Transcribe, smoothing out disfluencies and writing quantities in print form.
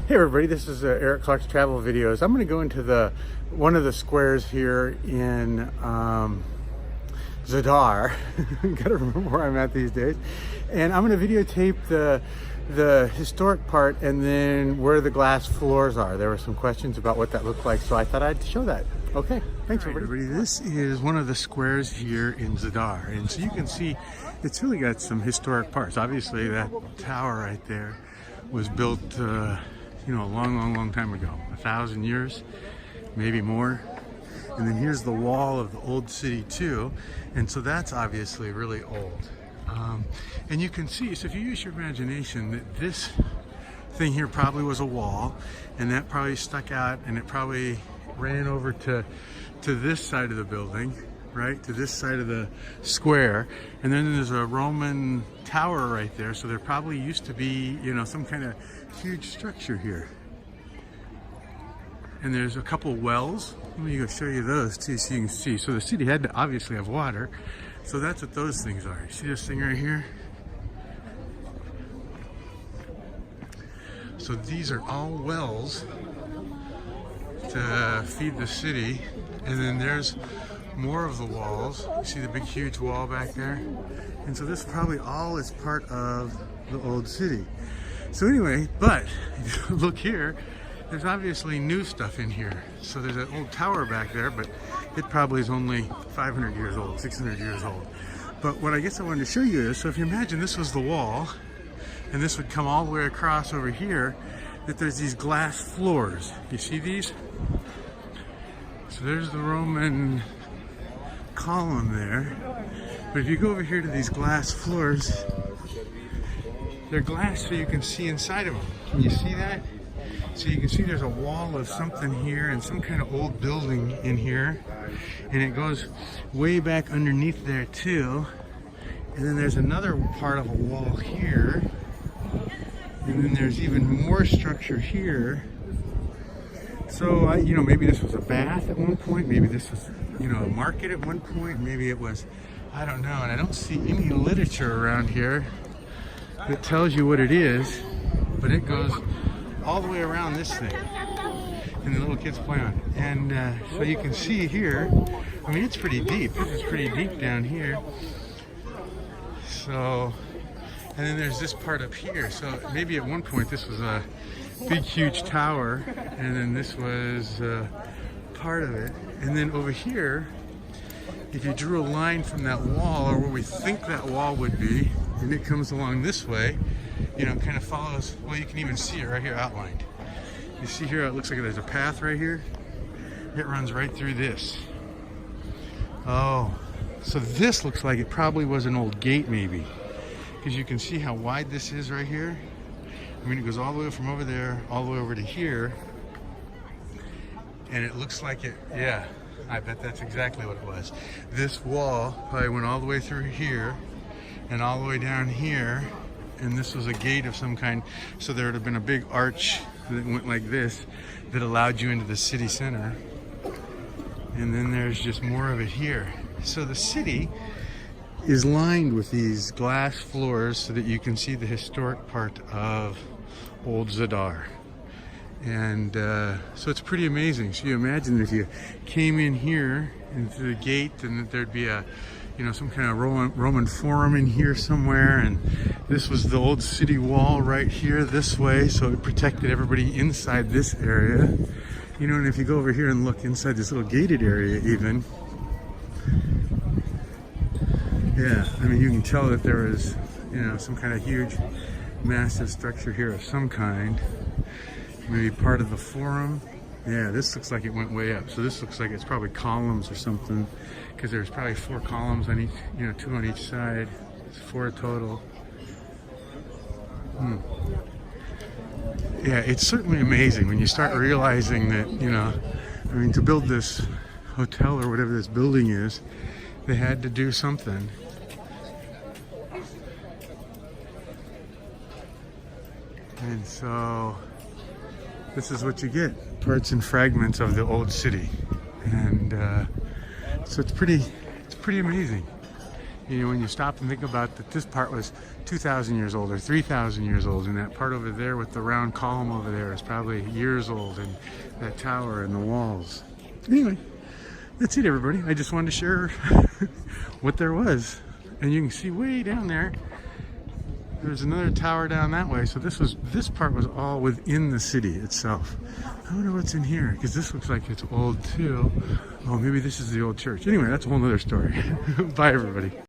Hey everybody, this is Eric Clark's travel videos. I'm going to go into one of the squares here in Zadar. Gotta remember where I'm at these days. And I'm going to videotape the historic part and then where the glass floors are. There were some questions about what that looked like, so I thought I'd show that. Okay, thanks everybody. This is one of the squares here in Zadar, and so you can see it's really got some historic parts. Obviously that tower right there was built you know, a long time ago, 1,000 years, maybe more. And then here's the wall of the old city too, and so that's obviously really old. And you can see, so if you use your imagination, that this thing here probably was a wall, and that probably stuck out, and it probably ran over to this side of the building, right, to this side of the square, and then there's a Roman tower right there, so there probably used to be, you know, some kind of huge structure here. And there's a couple wells. Let me go show you those too so you can see. So the city had to obviously have water, so that's what those things are. You see this thing right here? So these are all wells to feed the city, and then there's more of the walls. You see the big huge wall back there? And so this probably all is part of the old city. So anyway, but look here, there's obviously new stuff in here. So there's an old tower back there, but it probably is only 500 years old, 600 years old. But what I guess I wanted to show you is, so if you imagine this was the wall, and this would come all the way across over here, that there's these glass floors. You see these? So there's the Roman column there. But if you go over here to these glass floors, they're glass so you can see inside of them. Can you see that? So you can see there's a wall of something here and some kind of old building in here. And it goes way back underneath there too. And then there's another part of a wall here. And then there's even more structure here. So, you know, maybe this was a bath at one point. Maybe this was, you know, a market at one point. Maybe it was, I don't know. And I don't see any literature around here that tells you what it is, but it goes all the way around this thing, and the little kids play on it. And so you can see here, I mean, it's pretty deep. This is pretty deep down here. So, and then there's this part up here. So maybe at one point this was a big, huge tower, and then this was part of it. And then over here, if you drew a line from that wall, or where we think that wall would be, and it comes along this way, you know, it kind of follows, well, you can even see it right here outlined. You see here, it looks like there's a path right here. It runs right through this. Oh, so this looks like it probably was an old gate maybe, because you can see how wide this is right here. I mean, it goes all the way from over there, all the way over to here. And it looks like it, yeah, I bet that's exactly what it was. This wall probably went all the way through here and all the way down here, and this was a gate of some kind. So there would have been a big arch that went like this that allowed you into the city center. And then there's just more of it here. So the city is lined with these glass floors so that you can see the historic part of old Zadar. And so it's pretty amazing. So you imagine if you came in here into the gate, and that there'd be a, you know, some kind of Roman forum in here somewhere, and this was the old city wall right here this way, so it protected everybody inside this area. You know, and if you go over here and look inside this little gated area even, yeah, I mean, you can tell that there is, you know, some kind of huge, massive structure here of some kind. Maybe part of the forum. Yeah, this looks like it went way up. So this looks like it's probably columns or something, because there's probably 4 columns on each, you know, 2 on each side. It's 4 total. Yeah, it's certainly amazing when you start realizing that, you know, I mean, to build this hotel or whatever this building is, they had to do something. And so this is what you get, parts and fragments of the old city. And so it's pretty amazing. You know, when you stop and think about that, this part was 2,000 years old or 3,000 years old, and that part over there with the round column over there is probably years old, and that tower and the walls. Anyway, that's it, everybody. I just wanted to share what there was. And you can see way down there, there's another tower down that way. So this part was all within the city itself. I wonder what's in here, because this looks like it's old too. Oh, maybe this is the old church. Anyway, that's a whole other story. Bye, everybody.